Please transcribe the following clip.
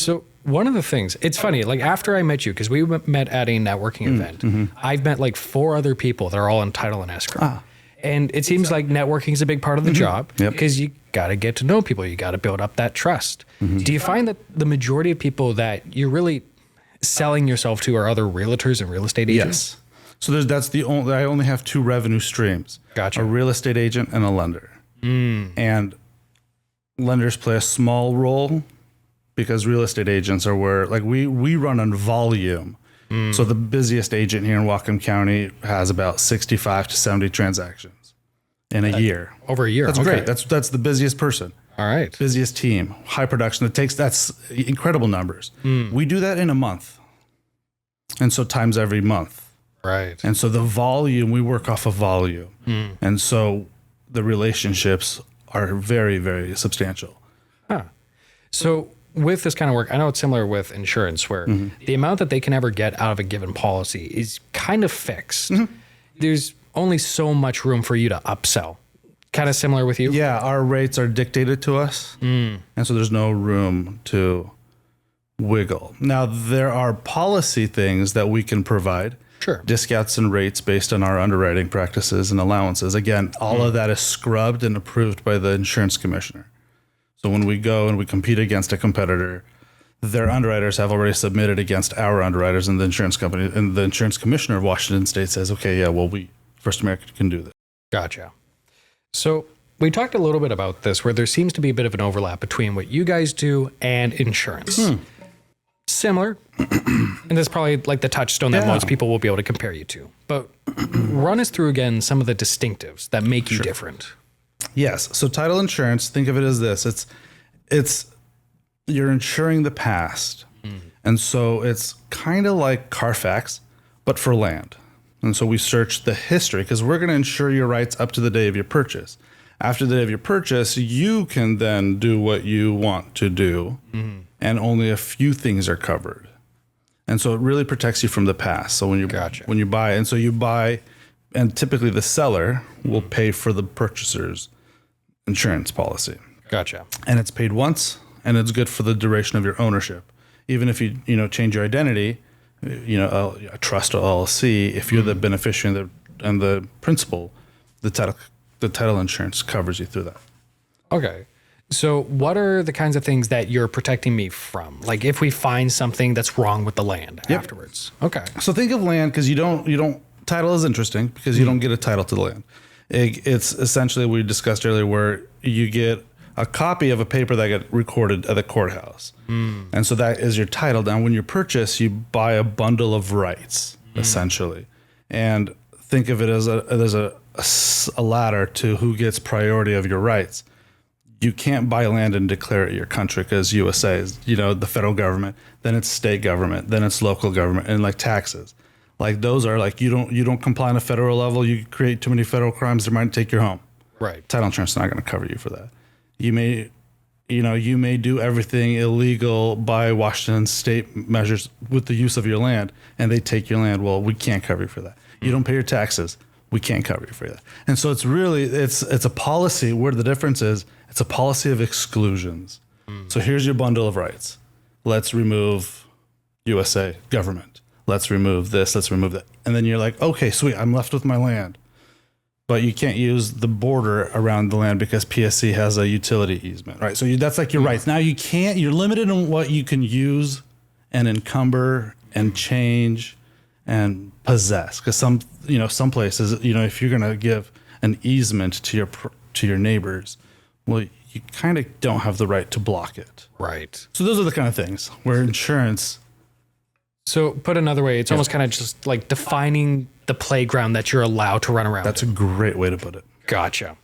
So one of the things, it's funny, like after I met you, because we met at a networking event, I've met like 4 other people that are all in title and escrow. And it seems like networking is a big part of the job because you got to get to know people. You got to build up that trust. Do you find that the majority of people that you're really selling yourself to are other realtors and real estate agents? Yes. So that's the only, I only have 2 revenue streams. Gotcha. A real estate agent and a lender. And lenders play a small role because real estate agents are where, like we run on volume. So the busiest agent here in Whatcom County has about 65 to 70 transactions in a year. Over a year. That's great. That's the busiest person. All right. Busiest team, high production. That's incredible numbers. We do that in a month. And so times every month. Right. And so the volume, we work off of volume. And so the relationships are very, very substantial. So with this kind of work, I know it's similar with insurance where the amount that they can ever get out of a given policy is kind of fixed. There's only so much room for you to upsell. Kind of similar with you? Yeah, our rates are dictated to us. And so there's no room to wiggle. Now, there are policy things that we can provide. Sure. Discounts and rates based on our underwriting practices and allowances. Again, all of that is scrubbed and approved by the insurance commissioner. So when we go and we compete against a competitor, their underwriters have already submitted against our underwriters, and the insurance company and the insurance commissioner of Washington State says, okay, yeah, well, we First American can do this. Gotcha. So we talked a little bit about this where there seems to be a bit of an overlap between what you guys do and insurance. Similar. And that's probably like the touchstone that most people will be able to compare you to. But run us through again some of the distinctives that make you different. Yes. So title insurance, think of it as this. It's you're insuring the past. And so it's kind of like Carfax, but for land. And so we search the history because we're going to insure your rights up to the day of your purchase. After the day of your purchase, you can then do what you want to do, and only a few things are covered. And so it really protects you from the past. So when you buy, and so you buy, and typically the seller will pay for the purchaser's insurance policy. Gotcha. And it's paid once, and it's good for the duration of your ownership. Even if you change your identity, a trust or LLC, if you're the beneficiary and the principal, the title insurance covers you through that. Okay. So what are the kinds of things that you're protecting me from? Like if we find something that's wrong with the land afterwards. Okay. So think of land, because you don't title is interesting because you don't get a title to the land. It's essentially what we discussed earlier where you get a copy of a paper that got recorded at the courthouse. And so that is your title. Now, when you purchase, you buy a bundle of rights, essentially. And think of it as a ladder to who gets priority of your rights. You can't buy land and declare it your country because USA is, the federal government, then it's state government, then it's local government, and like taxes. Like those are like, you don't comply on a federal level, you create too many federal crimes, they might take your home. Right. Title insurance is not going to cover you for that. You may do everything illegal by Washington state measures with the use of your land, and they take your land. Well, we can't cover you for that. You don't pay your taxes. We can't cover you for that. And so it's a policy where the difference is it's a policy of exclusions. So here's your bundle of rights. Let's remove USA government. Let's remove this. Let's remove that. And then you're like, okay, sweet. I'm left with my land. But you can't use the border around the land because PSC has a utility easement, right? So that's like your rights. Now you're limited on what you can use and encumber and change and possess. Because some places, if you're going to give an easement to your neighbors, well, you kind of don't have the right to block it. Right. So those are the kind of things where insurance. So put another way, it's almost kind of just like defining the playground that you're allowed to run around. That's a great way to put it. Gotcha.